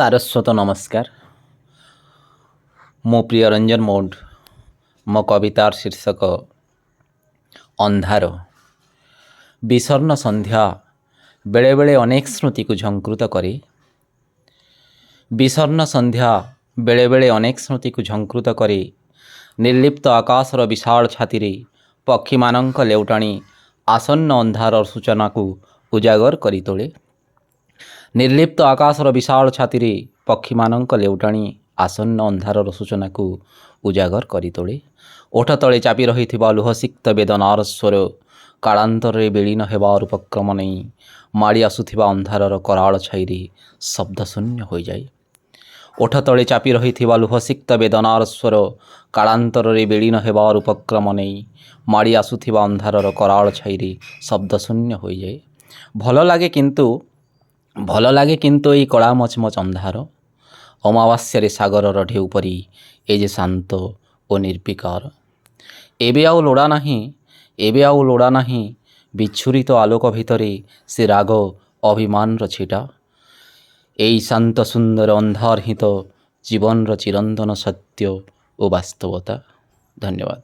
सारस्वत नमस्कार। मो प्रिय रंजन मोड मो कवितार शीर्षक अंधार। विषर्ण संध्या बेले बेले अनेक स्मृति को झंकृत करे। विषर्ण संध्या बेले बेले अनेक स्मृति को झंकृत करे। निर्लिप्त आकाशर विशाल छाती पक्षी मानक लेउटाणी आसन्न अंधार सूचना को उजागर करी तोले। निर्लिप्त आकाशर विशाल छाती पक्षी मानक लेउटाणी आसन्न अंधार सूचना को उजागर करी तोले। ओठ तले चापी रही लुहसिक्त वेदनार स्वर कालांतर विलीन हेबार उपक्रम नहीं माड़ी आसुथिबा अंधारर कराल छाई शब्द शून्य हो जाए। ओठ तले चापी रही लुहसिक्त वेदनार स्वर कालांतर विलीन हेबार उपक्रम नहीं माड़ी आसुथिबा अंधारर कराल छाई शब्द शून्य हो जाए। भल लागे किंतु ये कला मचमच अंधार अमावास्यारे सागरर ढेउ परी ए जे शांत ओ निर्विकार। एबे आउ लोड़ा नाही विच्छुरित आलोक भितरे से राग अभिमान छिटा। एई शांत सुंदर अंधार ही तो जीवन चिरंतन सत्य ओ वास्तवता। धन्यवाद।